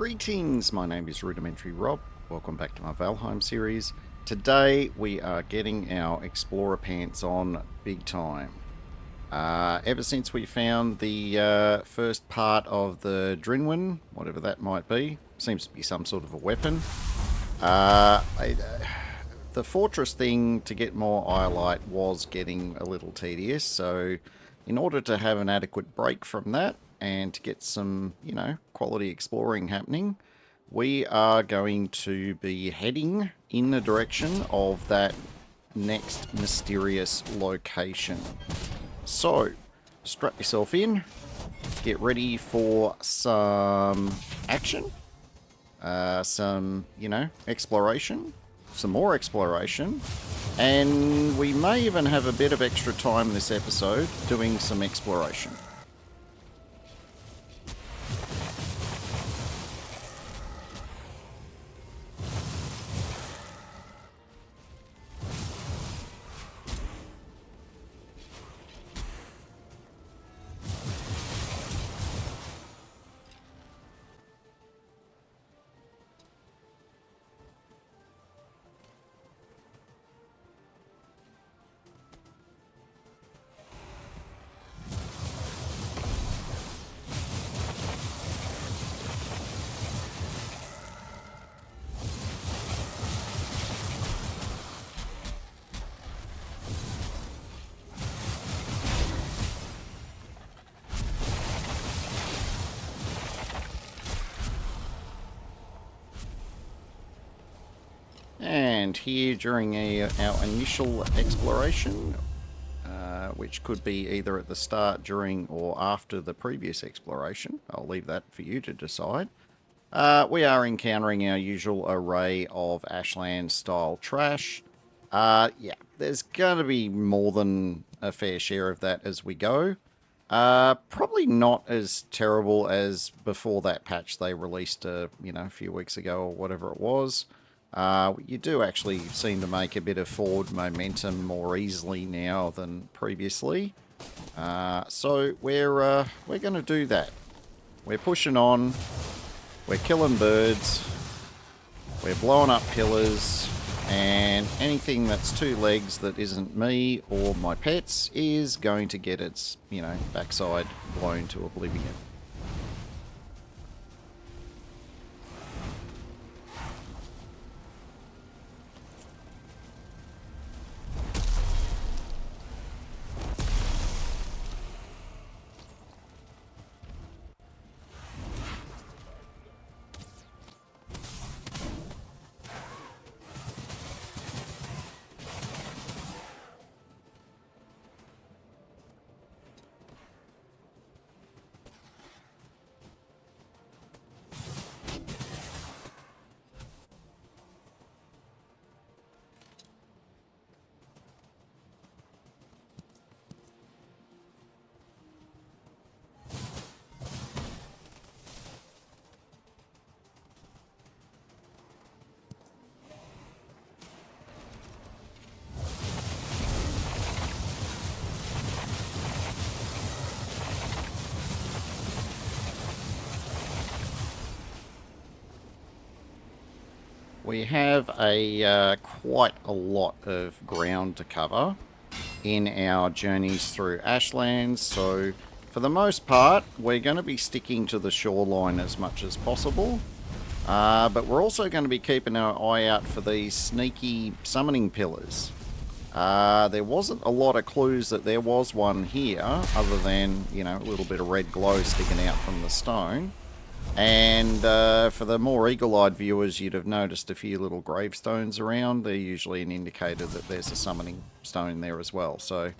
Greetings, my name is Rudimentary Rob. Welcome back to my Valheim series. Today we are getting our Explorer pants on big time. Ever since we found the first part of the Drinwin, whatever that might be, seems to be some sort of a weapon. The fortress thing to get more Iolite was getting a little tedious, so in order to have an adequate break from that, and to get some, quality exploring happening, we are going to be heading in the direction of that next mysterious location. So, strap yourself in, get ready for some action, some, exploration, some more exploration, and we may even have a bit of extra time this episode doing some exploration. And here during our initial exploration, which could be either at the start, during, or after the previous exploration, I'll leave that for you to decide, we are encountering our usual array of Ashlands style trash. Yeah, there's going to be more than a fair share of that as we go. Probably not as terrible as before that patch they released, a few weeks ago or whatever it was. You do actually seem to make a bit of forward momentum more easily now than previously. So we're going to do that. We're pushing on. We're killing birds. We're blowing up pillars. And anything that's two legs that isn't me or my pets is going to get its, backside blown to oblivion. We have quite a lot of ground to cover in our journeys through Ashlands, so for the most part we're going to be sticking to the shoreline as much as possible, but we're also going to be keeping our eye out for these sneaky summoning pillars. There wasn't a lot of clues that there was one here, other than, a little bit of red glow sticking out from the stone. And for the more eagle-eyed viewers, you'd have noticed a few little gravestones around. They're usually an indicator that there's a summoning stone there as well. So,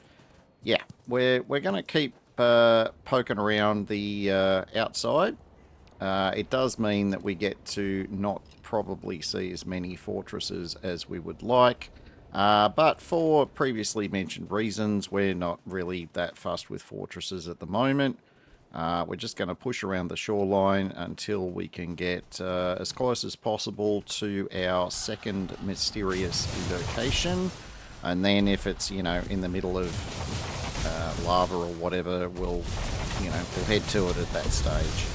yeah, we're going to keep poking around the outside. It does mean that we get to not probably see as many fortresses as we would like. But for previously mentioned reasons, we're not really that fussed with fortresses at the moment. We're just going to push around the shoreline until we can get as close as possible to our second mysterious location. And then if it's, in the middle of lava or whatever, we'll head to it at that stage.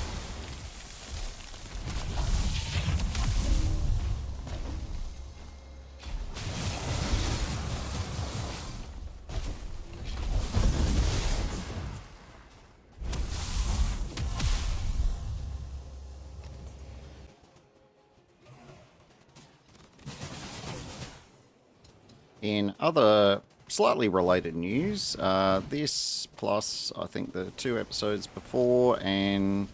In other slightly related news, this plus I think the 2 episodes before and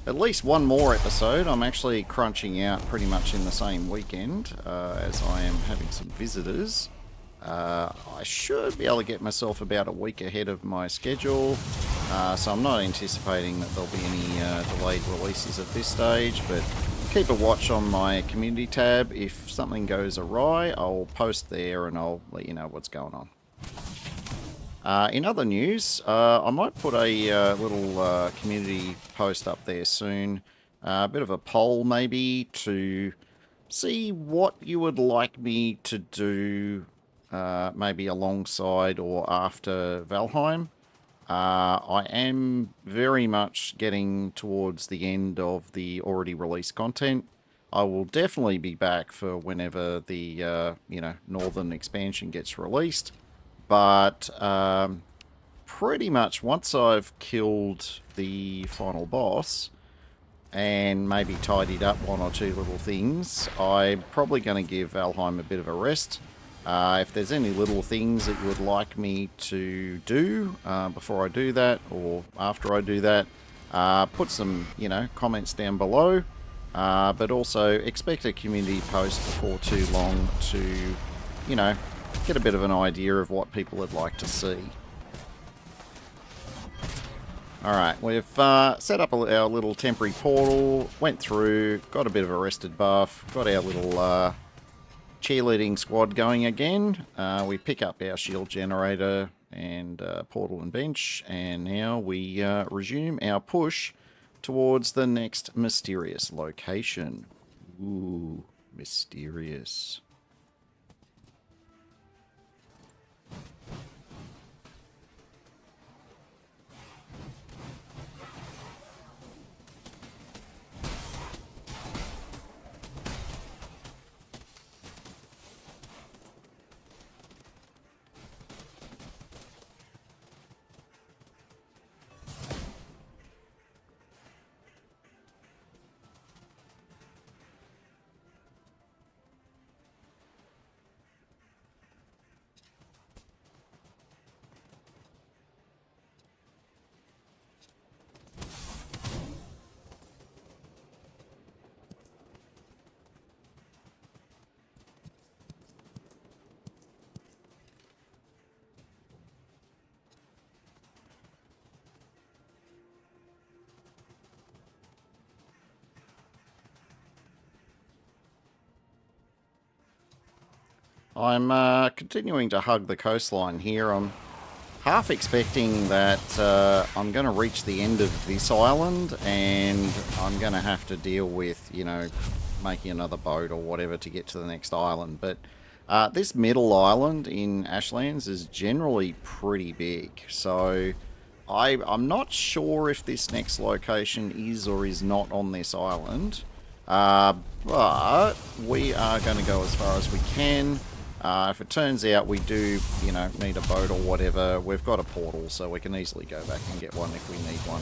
at least one more episode, I'm actually crunching out pretty much in the same weekend as I am having some visitors. I should be able to get myself about a week ahead of my schedule, so I'm not anticipating that there'll be any delayed releases at this stage, but keep a watch on my community tab. If something goes awry, I'll post there and I'll let you know what's going on. In other news, I might put a little community post up there soon. A bit of a poll maybe to see what you would like me to do maybe alongside or after Valheim. I am very much getting towards the end of the already released content. I will definitely be back for whenever the northern expansion gets released. But pretty much once I've killed the final boss and maybe tidied up one or two little things, I'm probably going to give Valheim a bit of a rest. If there's any little things that you would like me to do before I do that or after I do that, put some, comments down below. But also expect a community post before too long to, get a bit of an idea of what people would like to see. Alright, we've set up our little temporary portal, went through, got a bit of a rested buff, got our little cheerleading squad going again. We pick up our shield generator and portal and bench, and now we resume our push towards the next mysterious location. Ooh, mysterious. I'm continuing to hug the coastline here. I'm half expecting that I'm going to reach the end of this island and I'm going to have to deal with, making another boat or whatever to get to the next island. But this middle island in Ashlands is generally pretty big. So I'm not sure if this next location is or is not on this island. But we are going to go as far as we can. If it turns out we do, need a boat or whatever, we've got a portal, so we can easily go back and get one if we need one.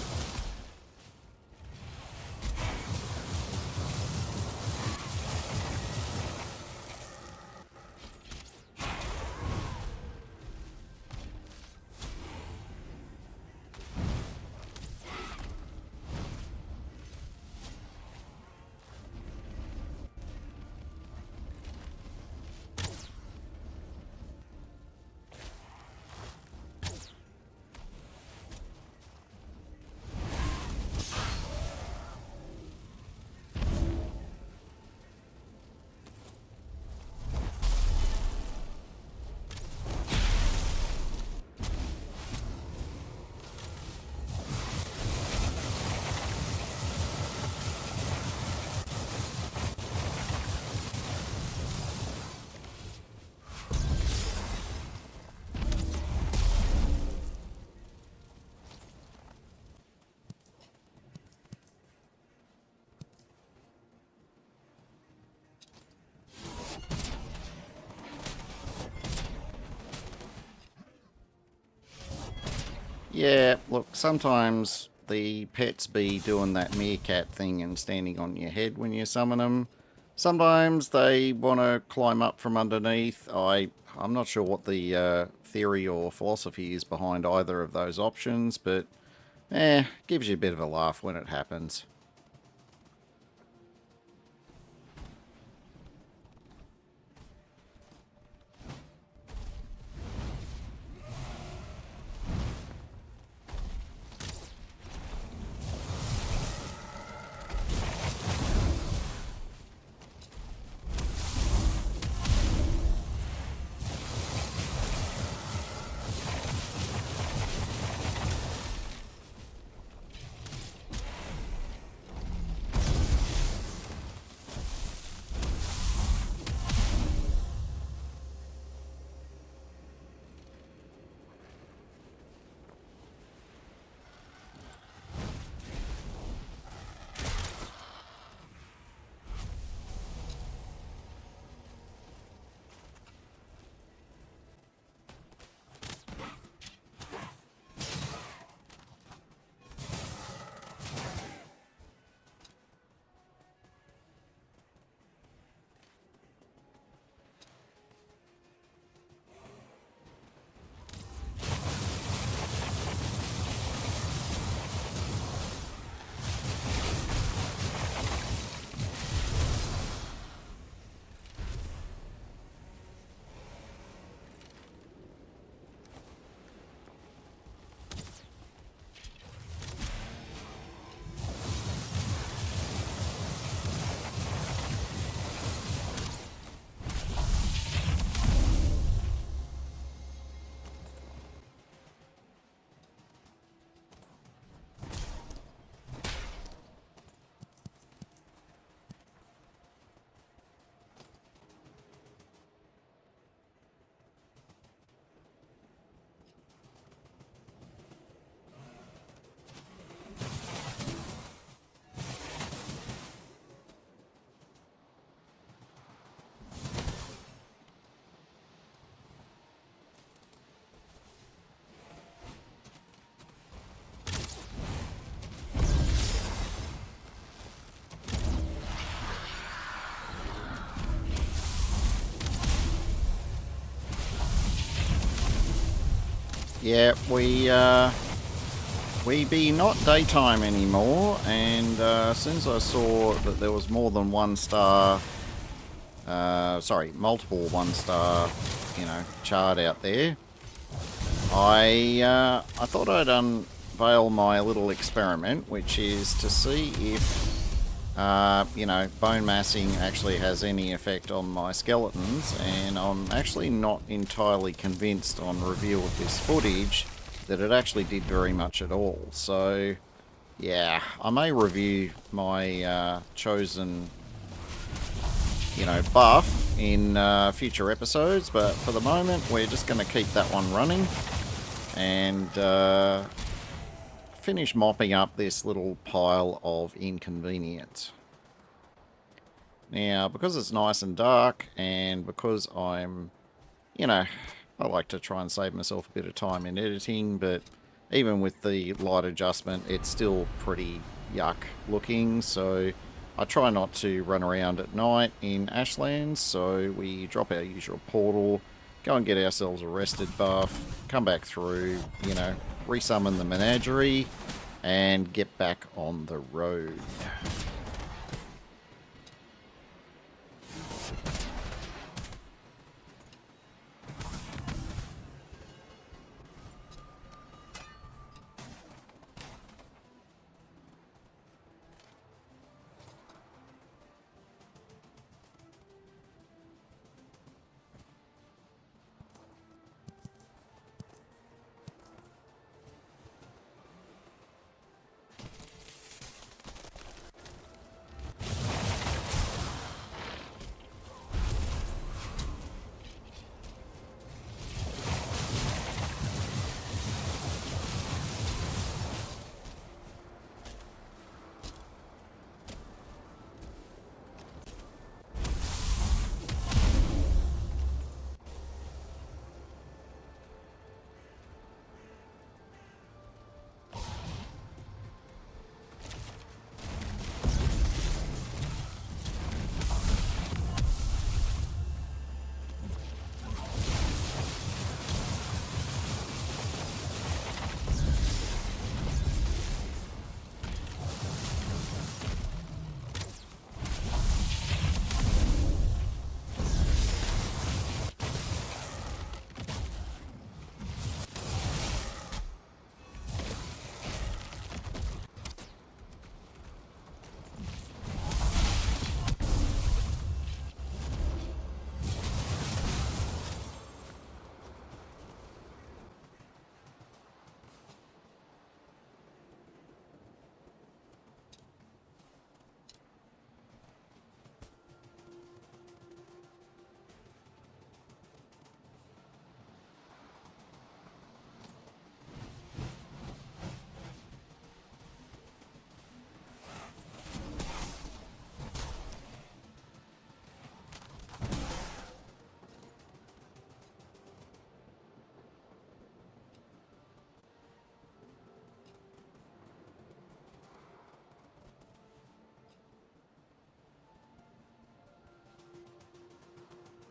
Yeah, look, sometimes the pets be doing that meerkat thing and standing on your head when you summon them. Sometimes they want to climb up from underneath. I'm not sure what the theory or philosophy is behind either of those options, but gives you a bit of a laugh when it happens. Yeah, we be not daytime anymore, and as soon as I saw that there was more than one star, multiple one star, chart out there, I thought I'd unveil my little experiment, which is to see if bone massing actually has any effect on my skeletons, and I'm actually not entirely convinced on review of this footage that it actually did very much at all. So, yeah, I may review my chosen, buff in future episodes, but for the moment, we're just going to keep that one running and finish mopping up this little pile of inconvenience. Now, because it's nice and dark, and because I'm, I like to try and save myself a bit of time in editing, but even with the light adjustment, it's still pretty yuck looking, so I try not to run around at night in Ashlands, so we drop our usual portal, go and get ourselves a rested buff, come back through, resummon the menagerie, and get back on the road.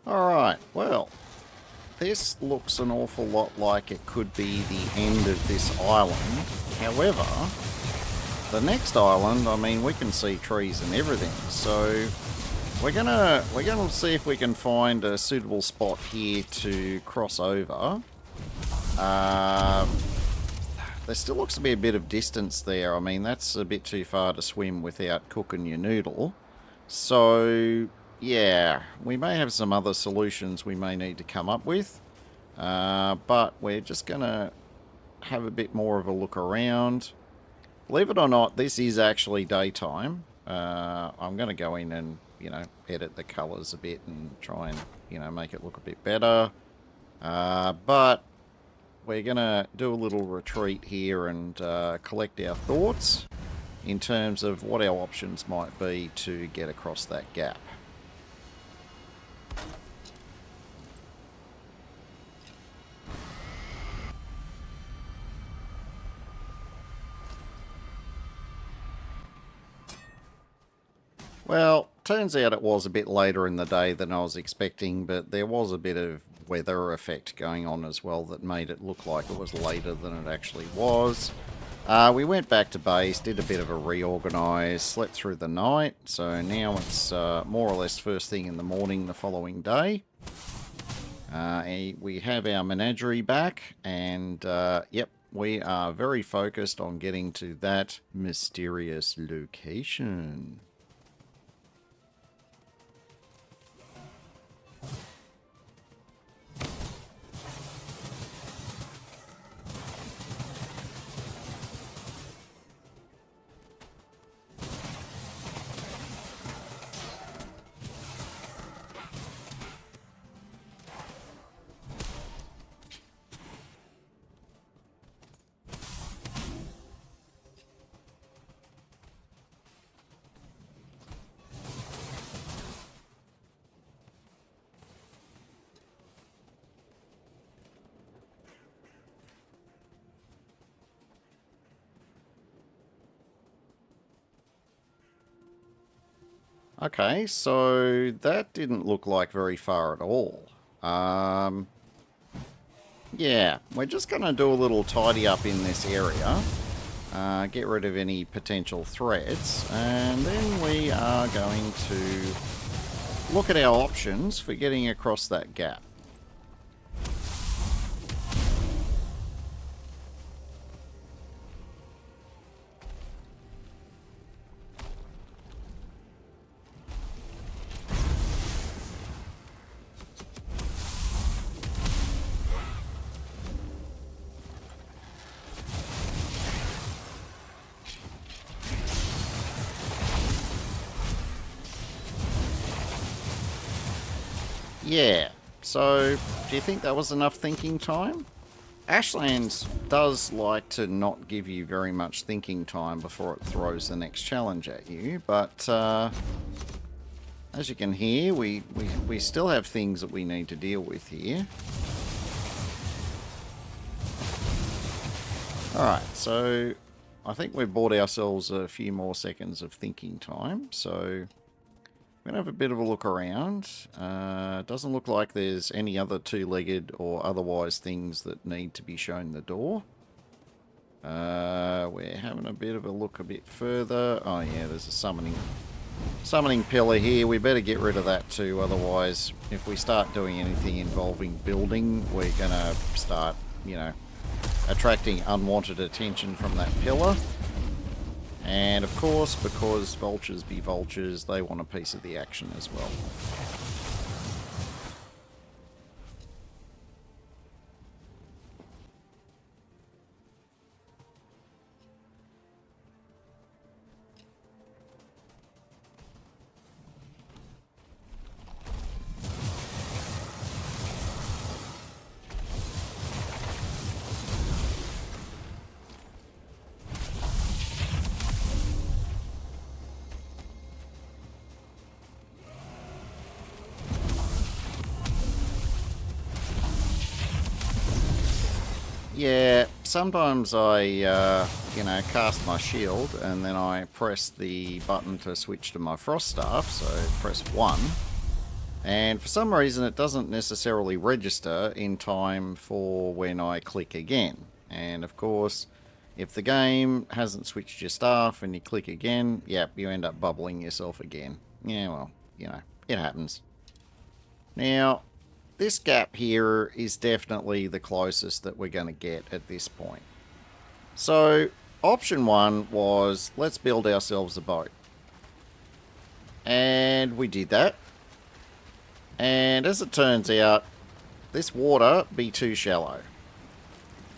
Alright, well, this looks an awful lot like it could be the end of this island. However, the next island, I mean, we can see trees and everything, so we're gonna see if we can find a suitable spot here to cross over. There still looks to be a bit of distance there. I mean, that's a bit too far to swim without cooking your noodle. So, yeah, we may have some other solutions we may need to come up with. But we're just going to have a bit more of a look around. Believe it or not, this is actually daytime. I'm going to go in and, edit the colours a bit and try and, make it look a bit better. But we're going to do a little retreat here and collect our thoughts in terms of what our options might be to get across that gap. Well, turns out it was a bit later in the day than I was expecting, but there was a bit of weather effect going on as well that made it look like it was later than it actually was. We went back to base, did a bit of a reorganise, slept through the night, so now it's more or less first thing in the morning the following day. We have our menagerie back, and yep, we are very focused on getting to that mysterious location. Okay, so that didn't look like very far at all. Yeah, we're just going to do a little tidy up in this area. Get rid of any potential threats. And then we are going to look at our options for getting across that gap. Yeah, so do you think that was enough thinking time? Ashlands does like to not give you very much thinking time before it throws the next challenge at you, but as you can hear, we still have things that we need to deal with here. Alright, so I think we've bought ourselves a few more seconds of thinking time, so we're going to have a bit of a look around. Doesn't look like there's any other two-legged or otherwise things that need to be shown the door. We're having a bit of a look a bit further. Oh yeah, there's a summoning pillar here. We better get rid of that too, otherwise if we start doing anything involving building, we're going to start, attracting unwanted attention from that pillar. And of course, because vultures be vultures, they want a piece of the action as well. Yeah, sometimes I, cast my shield and then I press the button to switch to my frost staff, so press 1. And for some reason it doesn't necessarily register in time for when I click again. And of course, if the game hasn't switched your staff and you click again, yep, you end up bubbling yourself again. Yeah, well, you know, it happens. Now, this gap here is definitely the closest that we're going to get at this point. So, option one was, let's build ourselves a boat. And we did that. And as it turns out, this water be too shallow.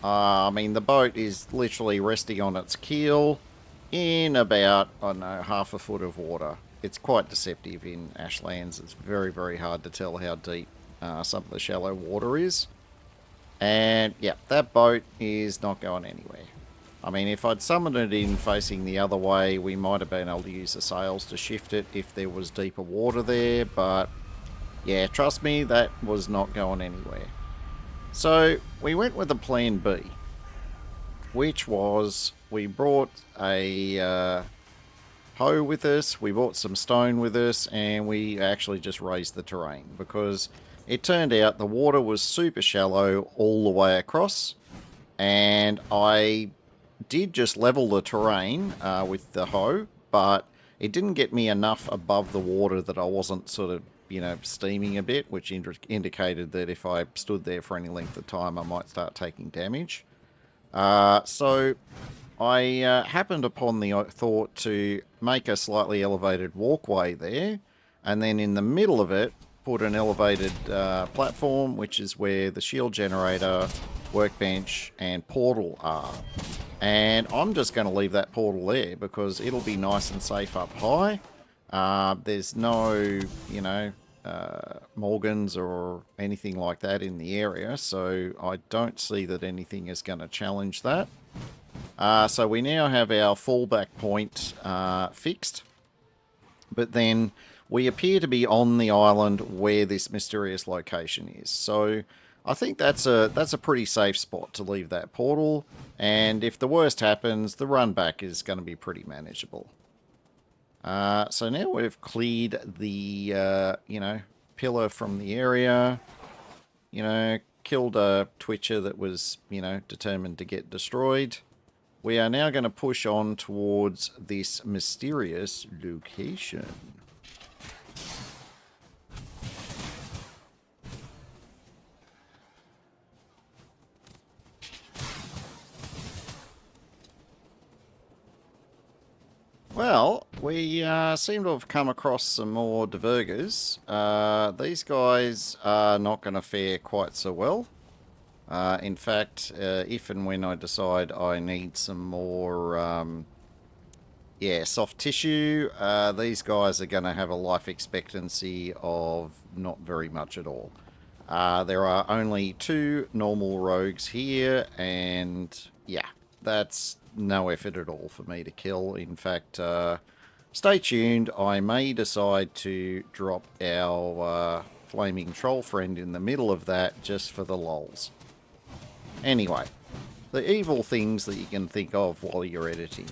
I mean, the boat is literally resting on its keel in about, I don't know, half a foot of water. It's quite deceptive in Ashlands. It's very, very hard to tell how deep some of the shallow water is. And, yeah, that boat is not going anywhere. I mean, if I'd summoned it in facing the other way, we might have been able to use the sails to shift it if there was deeper water there, but yeah, trust me, that was not going anywhere. So we went with a plan B, which was we brought a hoe with us, we brought some stone with us, and we actually just raised the terrain because it turned out the water was super shallow all the way across, and I did just level the terrain with the hoe, but it didn't get me enough above the water that I wasn't sort of, you know, steaming a bit, which indicated that if I stood there for any length of time, I might start taking damage. So I happened upon the thought to make a slightly elevated walkway there, and then in the middle of it, put an elevated platform, which is where the shield generator, workbench, and portal are. And I'm just going to leave that portal there because it'll be nice and safe up high. There's no, you know, Morgans or anything like that in the area, so I don't see that anything is going to challenge that. So we now have our fallback point fixed, but then we appear to be on the island where this mysterious location is. So I think that's a pretty safe spot to leave that portal, and if the worst happens, the run back is going to be pretty manageable. So now we've cleared the, you know, pillar from the area, you know, killed a twitcher that was, you know, determined to get destroyed. We are now going to push on towards this mysterious location. Well, we seem to have come across some more divergers. These guys are not going to fare quite so well. In fact, if and when I decide I need some more, yeah, soft tissue, these guys are going to have a life expectancy of not very much at all. There are only 2 normal rogues here, and yeah, that's no effort at all for me to kill. In fact, stay tuned. I may decide to drop our flaming troll friend in the middle of that just for the lols. Anyway, the evil things that you can think of while you're editing.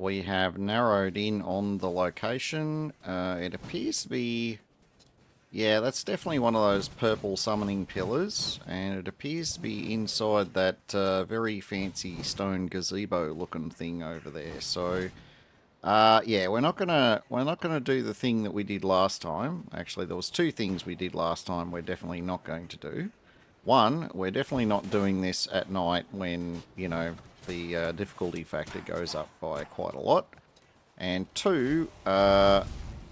we have narrowed in on the location. It appears to be... Yeah, that's definitely one of those purple summoning pillars, and it appears to be inside that very fancy stone gazebo looking thing over there. So, yeah, we're not gonna do the thing that we did last time. Actually, there was two things we did last time we're definitely not going to do. One, we're definitely not doing this at night when, you know, the difficulty factor goes up by quite a lot. And two,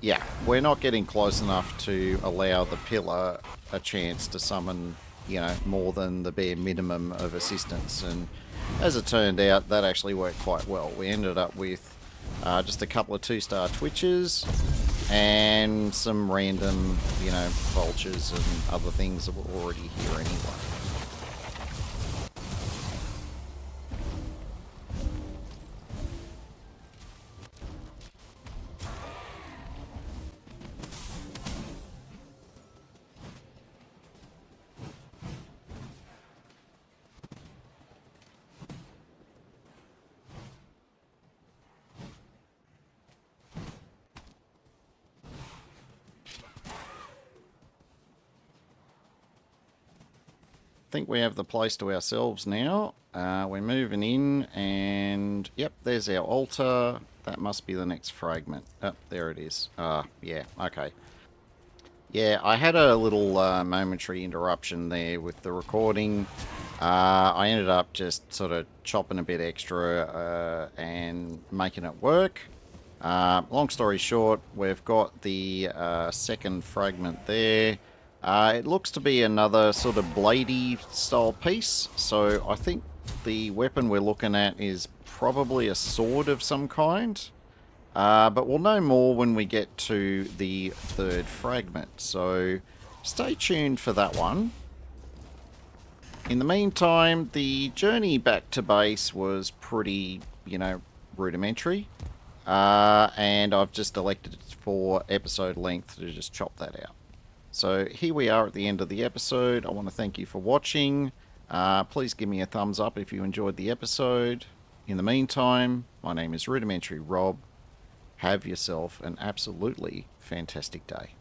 yeah, we're not getting close enough to allow the pillar a chance to summon, you know, more than the bare minimum of assistance. And as it turned out, that actually worked quite well. We ended up with just a couple of 2-star twitches and some random, you know, vultures and other things that were already here anyway. Think we have the place to ourselves now. We're moving in, and yep, there's our altar. That must be the next fragment. Oh, there it is. Yeah, okay. Yeah, I had a little momentary interruption there with the recording. I ended up just sort of chopping a bit extra and making it work. Long story short, we've got the second fragment there. It looks to be another sort of bladey style piece, so I think the weapon we're looking at is probably a sword of some kind. But we'll know more when we get to the third fragment, so stay tuned for that one. In the meantime, the journey back to base was pretty, you know, rudimentary. And I've just elected for episode length to just chop that out. So here we are at the end of the episode. I want to thank you for watching. Please give me a thumbs up if you enjoyed the episode. In the meantime, my name is Rudimentary Rob. Have yourself an absolutely fantastic day.